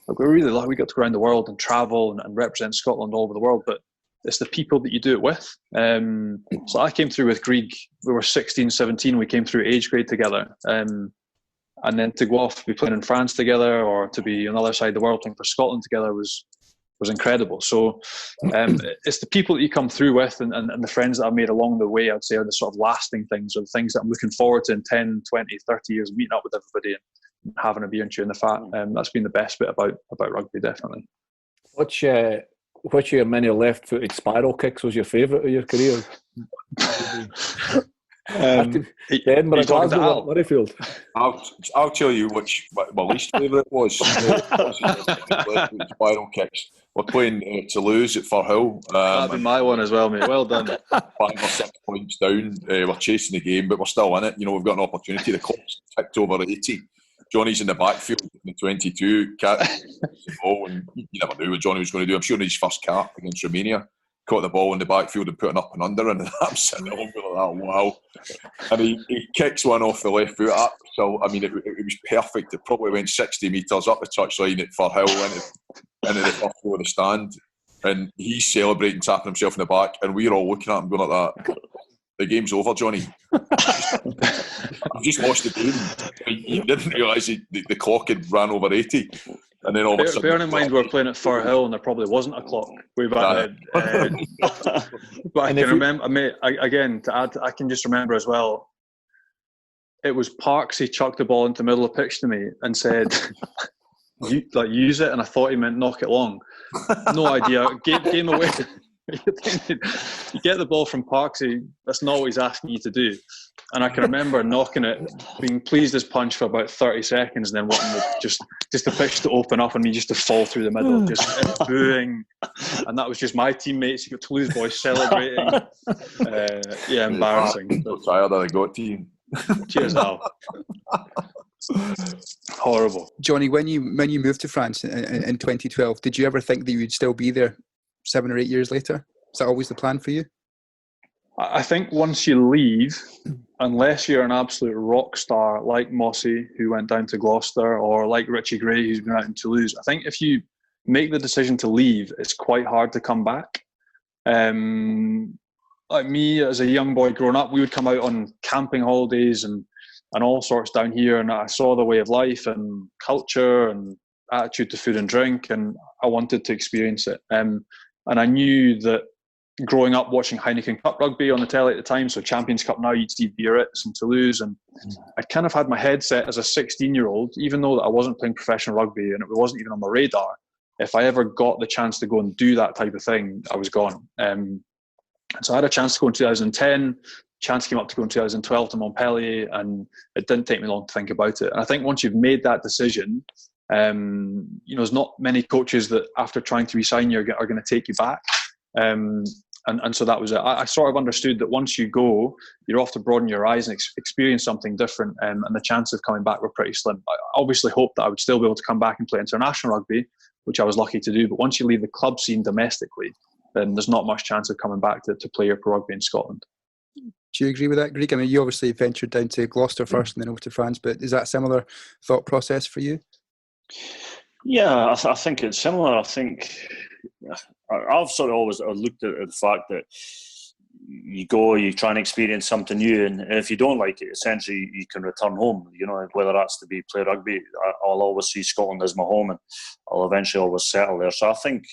We're really lucky we got to go around the world and travel and represent Scotland all over the world, but it's the people that you do it with. So I came through with Greig. We were 16, 17. We came through age grade together. And then to go off, be playing in France together, or to be on the other side of the world playing for Scotland together was incredible. So it's the people that you come through with and the friends that I've made along the way, I'd say, are the sort of lasting things, or the things that I'm looking forward to in 10, 20, 30 years, meeting up with everybody and having a beer and chewing the fat. That's been the best bit about rugby, definitely. Which your many left-footed spiral kicks was your favourite of your career? Edinburgh, Glasgow, Murrayfield. I'll tell you which my least favourite was. Spiral kicks. We're playing Toulouse at Firhill. That'd be my one as well, mate. Well done. 5 or 6 points down. We're chasing the game, but we're still in it. We've got an opportunity. The clock's ticked over 80. Johnny's in the backfield in the 22. And you never knew what Johnny was going to do. I'm sure in his first cap against Romania, caught the ball in the backfield and put it up and under, and I'm sitting there like, wow. And he kicks one off the left foot up. So, I mean, it was perfect. It probably went 60 metres up the touchline at Firhill into the first row of the stand. And he's celebrating, tapping himself in the back, and we're all looking at him going like that. The game's over, Johnny. I've just lost the game. He didn't realise the clock had ran over 80. And then all of a sudden, bearing in mind we're playing at Firhill and there probably wasn't a clock way back then. But I can remember, mate, again, to add, I can just remember as well, it was Parks, he chucked the ball into the middle of the pitch to me and said, use it, and I thought he meant knock it long. No idea. Game away. You get the ball from Parksy, that's not what he's asking you to do. And I can remember knocking it, being pleased as punch for about 30 seconds, and then wanting just the pitch to open up and me just to fall through the middle, just booing. And that was just my teammates. You got Toulouse boys celebrating. Embarrassing. So tired of the GOAT team. Cheers, Al. Horrible. Johnny, when you moved to France in 2012, did you ever think that you would still be there 7 or 8 years later? Is that always the plan for you? I think once you leave, unless you're an absolute rock star like Mossy, who went down to Gloucester, or like Richie Gray, who's been out in Toulouse, I think if you make the decision to leave, it's quite hard to come back. Like me, as a young boy growing up, we would come out on camping holidays and all sorts down here, and I saw the way of life and culture and attitude to food and drink, and I wanted to experience it. And I knew that growing up watching Heineken Cup rugby on the telly at the time, so Champions Cup now, you'd see Biarritz and Toulouse, and I'd kind of had my head set as a 16-year-old, even though that I wasn't playing professional rugby and it wasn't even on my radar. If I ever got the chance to go and do that type of thing, I was gone. So I had a chance to go in 2010, chance came up to go in 2012 to Montpellier, and it didn't take me long to think about it. And I think once you've made that decision, there's not many coaches that after trying to resign you are going to take you back. And so that was it. I sort of understood that once you go, you're off to broaden your eyes and experience something different, and the chances of coming back were pretty slim. I obviously hoped that I would still be able to come back and play international rugby, which I was lucky to do, but once you leave the club scene domestically, then there's not much chance of coming back to play your pro rugby in Scotland. Do you agree with that, Greig? I mean, you obviously ventured down to Gloucester first and then over to France, but is that a similar thought process for you? Yeah, I think it's similar. I think I've sort of always looked at the fact that you go, you try and experience something new, and if you don't like it, essentially you can return home. You know, whether that's to be play rugby, I'll always see Scotland as my home, and I'll eventually always settle there. So I think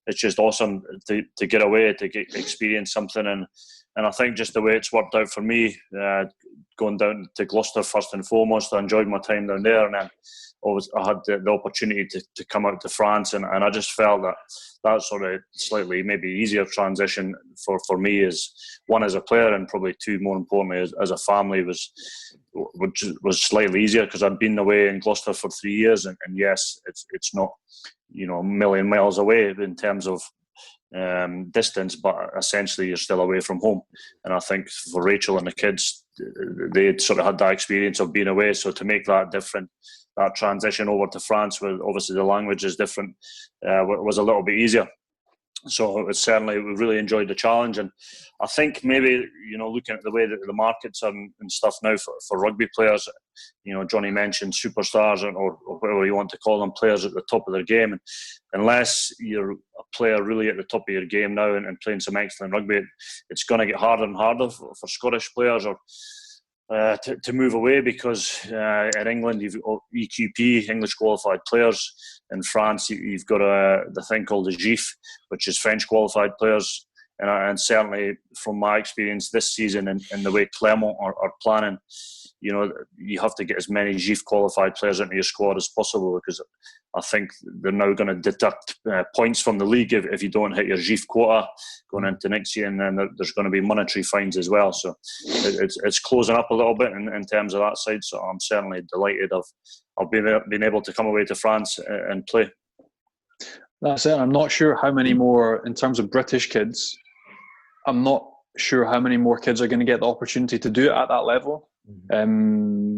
it's just awesome to get away, to experience something, and I think just the way it's worked out for me, going down to Gloucester first and foremost, I enjoyed my time down there, and then I had the opportunity to come out to France, and I just felt that sort of slightly maybe easier transition for me as one as a player, and probably two, more importantly, as a family was slightly easier because I'd been away in Gloucester for 3 years, and yes, it's not a million miles away in terms of distance, but essentially you're still away from home. And I think for Rachel and the kids, they sort of had that experience of being away, so to make that different, that transition over to France, where obviously the language is different, was a little bit easier. So it was certainly, we really enjoyed the challenge, and I think maybe looking at the way that the markets are and stuff now for rugby players, Johnny mentioned superstars or whatever you want to call them, players at the top of their game, and unless you're a player really at the top of your game now and playing some excellent rugby, it's going to get harder and harder for Scottish players or to move away, because in England you've got EQP, English qualified players. In France you've got the thing called the GIF, which is French qualified players. And certainly from my experience this season and the way Clermont are planning, you have to get as many GIF qualified players into your squad as possible, because I think they're now going to deduct points from the league if you don't hit your GIF quota going into next year, and then there's going to be monetary fines as well. So it's closing up a little bit in terms of that side. So I'm certainly delighted I've been able to come away to France and play. That's it. I'm not sure how many more, in terms of British kids, I'm not sure how many more kids are going to get the opportunity to do it at that level,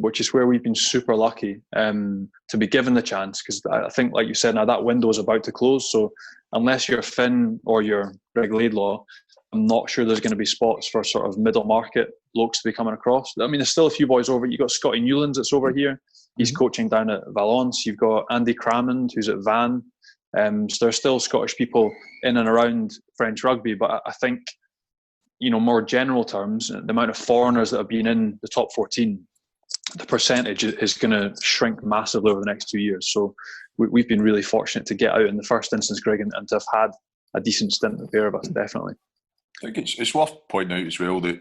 which is where we've been super lucky to be given the chance, because I think, like you said, now that window is about to close. So unless you're Finn or you're Greig Laidlaw, I'm not sure there's going to be spots for sort of middle market blokes to be coming across. I mean, there's still a few boys over. You've got Scotty Newlands that's over here. He's coaching down at Valence. You've got Andy Cramond, who's at Van. So there's still Scottish people in and around French rugby, but I think, more general terms, the amount of foreigners that have been in the top 14 the percentage is going to shrink massively over the next 2 years. So we've been really fortunate to get out in the first instance, Greg, and to have had a decent stint, the pair of us, definitely. I think it's worth pointing out as well that,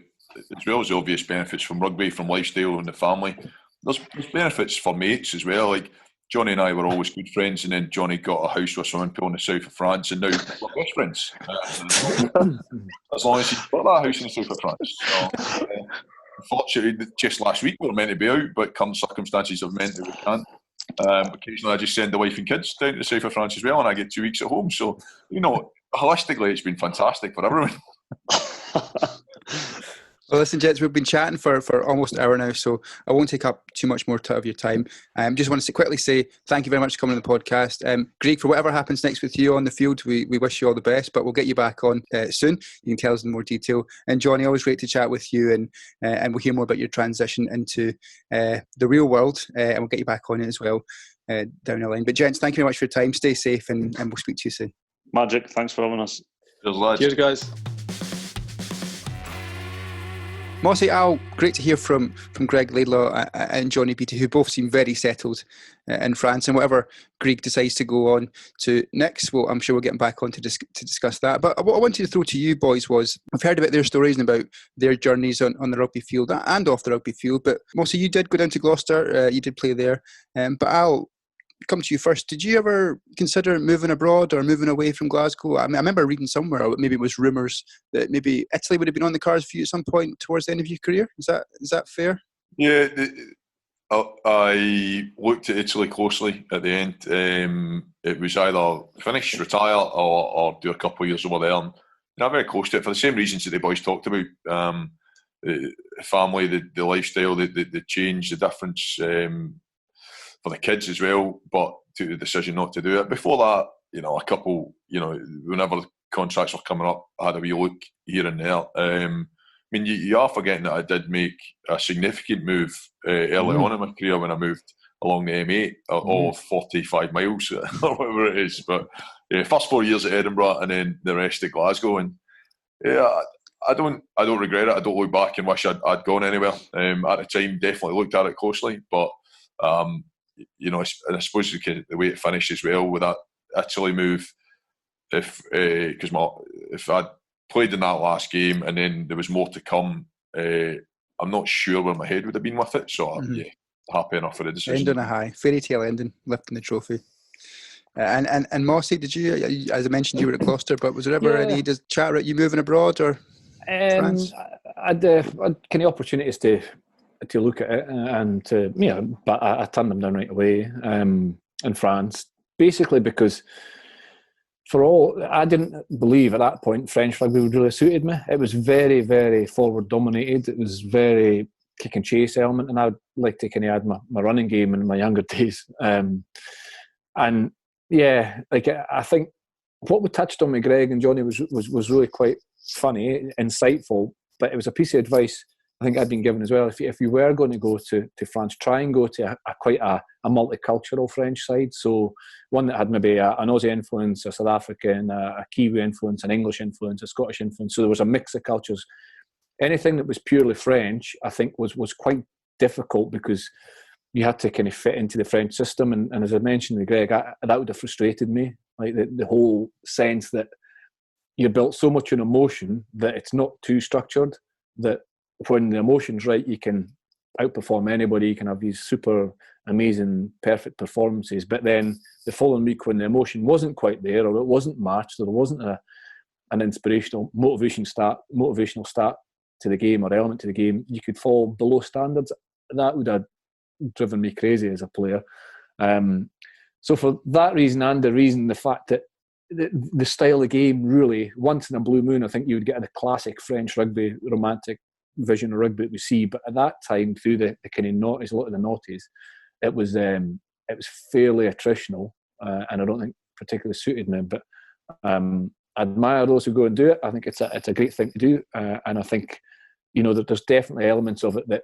as well as the obvious benefits from rugby, from lifestyle and the family, there's benefits for mates as well. Like Johnny and I were always good friends, and then Johnny got a house with a swimming pool in the south of France, and now we're best friends. As long as he's got that house in the south of France. So, unfortunately, just last week we were meant to be out, but current circumstances have meant that we can't. Occasionally I just send the wife and kids down to the south of France as well, and I get 2 weeks at home. So, holistically it's been fantastic for everyone. Well, listen, gents, we've been chatting for almost an hour now, so I won't take up too much more of your time. Just want to quickly say thank you very much for coming on the podcast. Greig, for whatever happens next with you on the field, we wish you all the best, but we'll get you back on soon. You can tell us in more detail. And Johnny, always great to chat with you, and we'll hear more about your transition into the real world, and we'll get you back on it as well down the line. But gents, thank you very much for your time. Stay safe, and we'll speak to you soon. Magic, thanks for having us. Cheers, lads. Cheers, guys. Mossy, Al, great to hear from Greig Laidlaw and Johnnie Beattie, who both seem very settled in France. And whatever Greig decides to go on to next, well, I'm sure we'll get him back on to discuss that. But what I wanted to throw to you boys was, I've heard about their stories and about their journeys on the rugby field and off the rugby field. But Mossy, you did go down to Gloucester, you did play there. But Al, come to you first. Did you ever consider moving abroad or moving away from Glasgow? I mean, I remember reading somewhere, maybe it was rumours that maybe Italy would have been on the cards for you at some point towards the end of your career. Is that fair? Yeah, I looked at Italy closely at the end. It was either finish, retire, or do a couple of years over there. And I'm very close to it for the same reasons that the boys talked about. The family, the lifestyle, the change, the difference. For the kids as well, but took the decision not to do it. Before that, a couple, whenever the contracts were coming up, I had a wee look here and there. I mean, you are forgetting that I did make a significant move early on in my career when I moved along the M8, or 45 miles or whatever it is. But first 4 years at Edinburgh and then the rest at Glasgow. And yeah, I don't regret it. I don't look back and wish I'd gone anywhere. At the time, definitely looked at it closely, but and I suppose the way it finished as well with that Italy move, if I'd played in that last game and then there was more to come, I'm not sure where my head would have been with it. So happy enough for the decision. End on a high, fairy tale ending, lifting the trophy. And Mossy, did you, as I mentioned, you were at Gloucester, but was there ever any chat about you moving abroad or France? I'd kind of opportunities to look at it, and but I turned them down right away in France, basically because I didn't believe at that point French rugby would really suited me. It was very, very forward dominated. It was very kick and chase element, and I'd like to kind of add my running game in my younger days. And yeah, like I think what we touched on with Greg and Johnny was really quite funny, insightful, but it was a piece of advice I think I'd been given as well. If you were going to go to France, try and go to quite a multicultural French side. So one that had maybe an Aussie influence, a South African, a Kiwi influence, an English influence, a Scottish influence. So there was a mix of cultures. Anything that was purely French, I think, was quite difficult because you had to kind of fit into the French system. And as I mentioned with Greg, that would have frustrated me. Like the whole sense that you're built so much on emotion that it's not too structured, that when the emotion's right, you can outperform anybody. You can have these super amazing, perfect performances. But then the following week, when the emotion wasn't quite there, or it wasn't matched, or there wasn't an inspirational, motivational start to the game or element to the game, you could fall below standards. That would have driven me crazy as a player. So for that reason, and the fact that the style of game, really, once in a blue moon, I think you would get the classic French rugby, romantic vision of rugby that we see. But at that time, through the kind of noughties, a lot of the noughties, it was fairly attritional, and I don't think particularly suited me. But I admire those who go and do it. I think it's a great thing to do, and I think that there's definitely elements of it that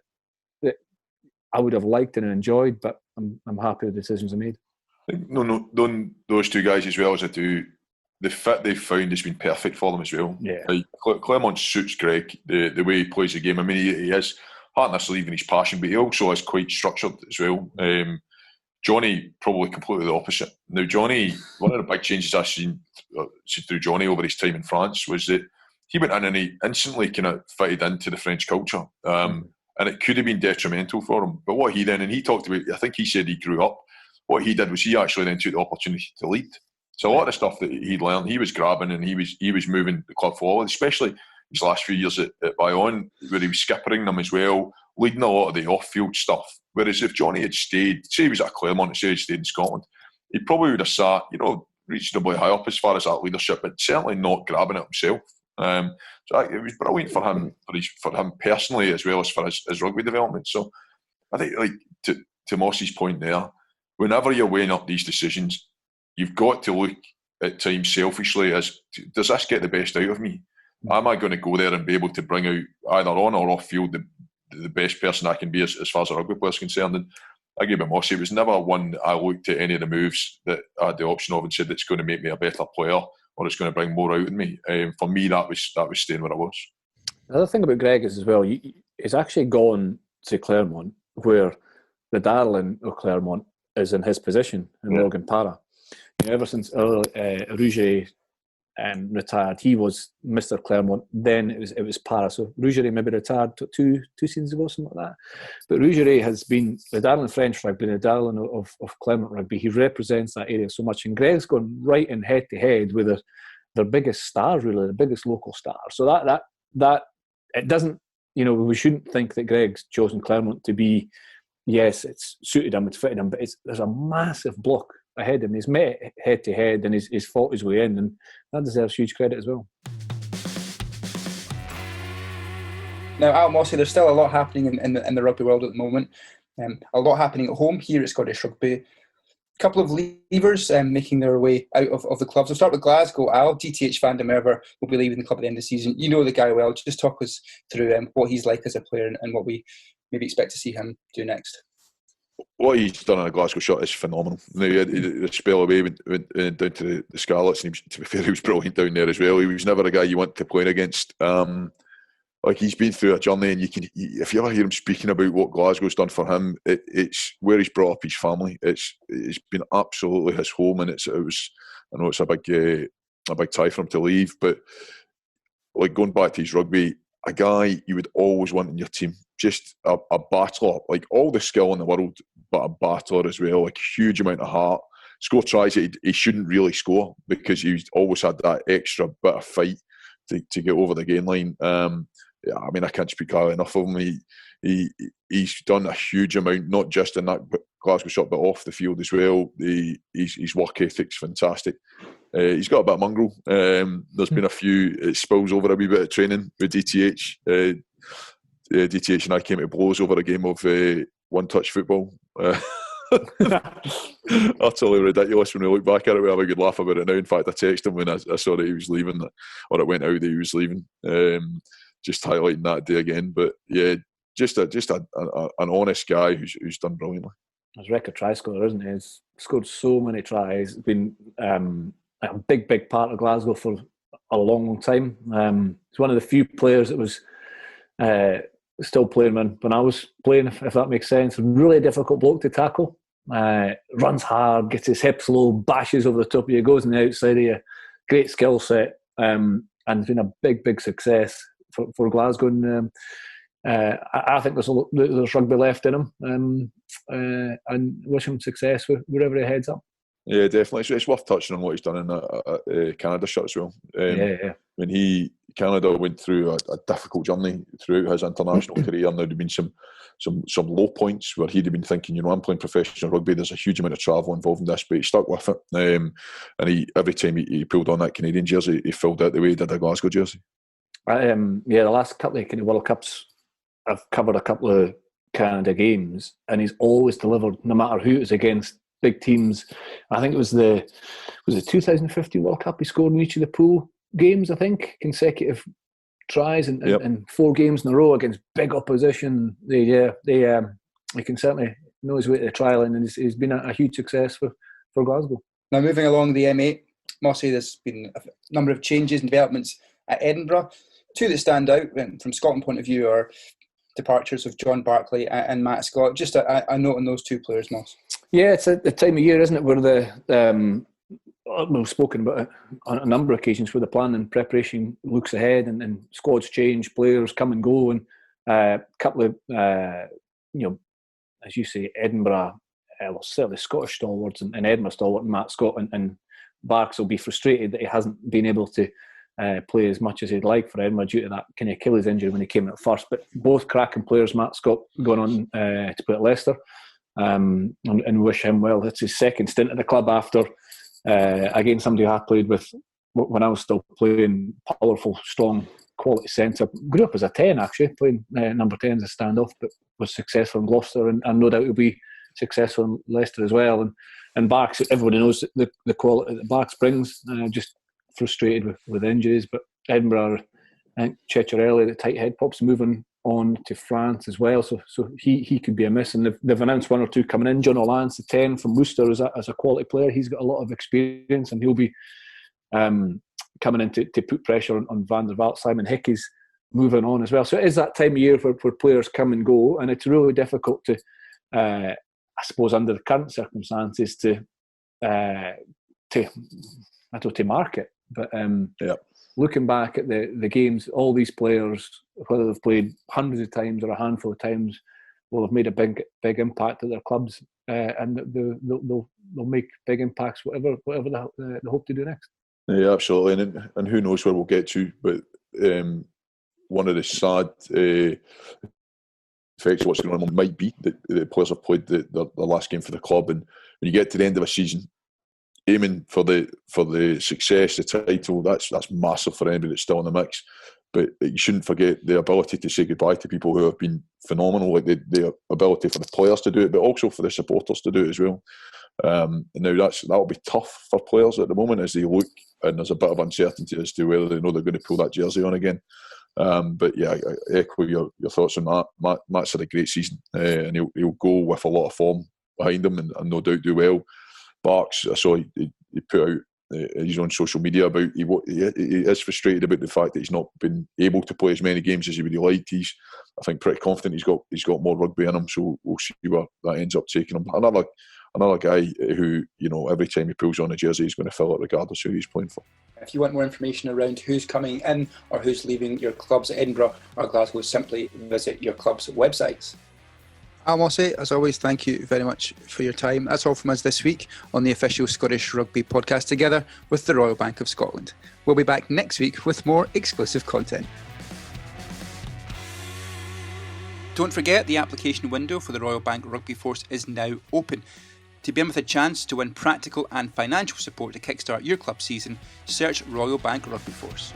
I would have liked and enjoyed. But I'm happy with the decisions I made. No, those two guys as well as I do. The fit they've found has been perfect for them as well. Yeah. Like, Clermont suits Greg, the way he plays the game. I mean, he is heart in his sleeve and his passion, but he also is quite structured as well. Johnnie, probably completely the opposite. Now, Johnnie, one of the big changes I've seen through Johnnie over his time in France was that he went in and he instantly kind of fitted into the French culture. And it could have been detrimental for him. But what he then, and he talked about, I think he said he grew up, what he did was he actually then took the opportunity to lead. So a lot of the stuff that he'd learned, he was grabbing and he was moving the club forward, especially his last few years at Bayonne, where he was skippering them as well, leading a lot of the off-field stuff. Whereas if Johnnie had stayed, say he was at Claremont, say he'd stayed in Scotland, he probably would have sat, reasonably high up as far as that leadership, but certainly not grabbing it himself. So it was brilliant for him, for him personally, as well as for his rugby development. So I think, like to Moss's point there, whenever you're weighing up these decisions, you've got to look at times selfishly as, does this get the best out of me? Am I going to go there and be able to bring out either on or off field the best person I can be as far as a rugby player is concerned? And I gave him Mossy. It was never one that I looked at any of the moves that I had the option of and said it's going to make me a better player or it's going to bring more out in me. For me, that was staying where I was. Another thing about Greig is as well, he's actually gone to Claremont, where the darling of Claremont is in his position in Logan Para. Ever since Rougier retired, he was Mr. Claremont. Then it was Para. So Rougier maybe retired two seasons ago, something like that. But Rougier has been the darling of French rugby, the darling of Claremont rugby. He represents that area so much. And Greig's gone right in head to head with their biggest stars, really, the biggest local stars. So that it doesn't, we shouldn't think that Greig's chosen Claremont to be, yes, it's suited him, it's fitted him, but there's a massive block ahead of him. He's met head to head and he's fought his way in, and that deserves huge credit as well. Now, Al Mossy, there's still a lot happening in the rugby world at the moment. A lot happening at home here at Scottish Rugby. A couple of leavers making their way out of the clubs. We'll start with Glasgow. Al, DTH fandom ever, will be leaving the club at the end of the season. You know the guy well. Just talk us through what he's like as a player and what we maybe expect to see him do next. What he's done in a Glasgow shot is phenomenal. He had a spell away, went down to the Scarlets, and to be fair, he was brilliant down there as well. He was never a guy you want to play against. He's been through a journey, and if you ever hear him speaking about what Glasgow's done for him, it's where he's brought up his family. It's been absolutely his home, and I know it's a big tie for him to leave, but like going back to his rugby, a guy you would always want in your team. Just a battler, like all the skill in the world, but a battler as well, like huge amount of heart. Score tries that he shouldn't really score because he's always had that extra bit of fight to get over the gain line. I can't speak highly enough of him. He's done a huge amount, not just in that Glasgow shot, but off the field as well. His work ethic's fantastic. He's got a bit of mongrel. There's been a few, it spills over a wee bit of training with DTH. DTH and I came to blows over a game of one-touch football. Utterly ridiculous when we look back at it. We have a good laugh about it now. In fact, I texted him when I saw that he was leaving, or it went out that he was leaving. Just highlighting that day again. But yeah, just an honest guy who's done brilliantly. He's a record try scorer, isn't he? He's scored so many tries. Been a big part of Glasgow for a long time. He's one of the few players that was still playing when I was playing, if that makes sense. A really difficult bloke to tackle. Runs hard, gets his hips low, bashes over the top of you, goes on the outside of you. Great skill set, and it's been a big success for Glasgow. And I think there's rugby left in him, and wish him success wherever he heads up. Yeah, definitely. It's worth touching on what he's done in that Canada shot as well. When Canada went through a difficult journey throughout his international career, and there'd been some low points where he'd have been thinking, I'm playing professional rugby, there's a huge amount of travel involved in this, but he stuck with it. And every time he pulled on that Canadian jersey, he filled out the way he did a Glasgow jersey. The last couple of kind of World Cups, I've covered a couple of Canada games, and he's always delivered, no matter who it was against. Big teams. I think it was the 2015 World Cup. He scored in each of the pool games, I think, consecutive tries and 4 games in a row against big opposition. He can certainly know his way to the trial, and he's been a huge success for Glasgow. Now, moving along the M8, Mossy, there's been a number of changes and developments at Edinburgh. 2 that stand out from Scotland point of view are departures of John Barclay and Matt Scott. Just a note on those two players, Moss. Yeah, it's the time of year, isn't it, where we've spoken about it on a number of occasions, where the plan and preparation looks ahead, and squads change, players come and go, and a couple of, as you say, Edinburgh, certainly Scottish stalwarts and Edinburgh stalwart, Matt Scott and Barks will be frustrated that he hasn't been able to play as much as he'd like for Edinburgh due to that kind of Achilles injury when he came out first. But both cracking players, Matt Scott going on to play at Leicester, and wish him well. It's his second stint at the club after, again, somebody I played with when I was still playing, powerful, strong, quality centre. Grew up as a 10, actually, playing number 10 as a standoff, but was successful in Gloucester, and no doubt he'll be successful in Leicester as well. And Barks, everybody knows the quality that Barks brings, just frustrated with injuries. But Edinburgh, I think Ceccarelli, the tight head, Pop's moving on to France as well, so he could be a miss. And they've announced one or two coming in. John O'Lance, the 10 from Worcester, as a quality player. He's got a lot of experience, and he'll be coming in to put pressure on Van der Vaart. Simon Hickey's moving on as well. So it is that time of year where players come and go, and it's really difficult to, I suppose, under the current circumstances, to mark it. But looking back at the games, all these players, whether they've played hundreds of times or a handful of times, will have made a big impact at their clubs, and they'll make big impacts whatever they hope to do next. Yeah, absolutely, and who knows where we'll get to. But one of the sad effects of what's going on might be that the players have played their last game for the club, and when you get to the end of a season, aiming for the success, the title, that's massive for anybody that's still in the mix. But you shouldn't forget the ability to say goodbye to people who have been phenomenal, like the ability for the players to do it, but also for the supporters to do it as well. And now that'll be tough for players at the moment as they look, and there's a bit of uncertainty as to whether they know they're going to pull that jersey on again. But yeah, I echo your thoughts on that. Matt's had a great season, and he'll go with a lot of form behind him, and no doubt do well. Barks, I saw he put out his own social media about he is frustrated about the fact that he's not been able to play as many games as he would have liked. He's, I think, pretty confident he's got more rugby in him, so we'll see where that ends up taking him. Another guy who, every time he pulls on a jersey, he's going to fill it regardless of who he's playing for. If you want more information around who's coming in or who's leaving your clubs at Edinburgh or Glasgow, simply visit your club's websites. Mossy, as always, thank you very much for your time. That's all from us this week on the official Scottish Rugby Podcast, together with the Royal Bank of Scotland. We'll be back next week with more exclusive content. Don't forget, the application window for the Royal Bank Rugby Force is now open. To be in with a chance to win practical and financial support to kickstart your club season, search Royal Bank Rugby Force.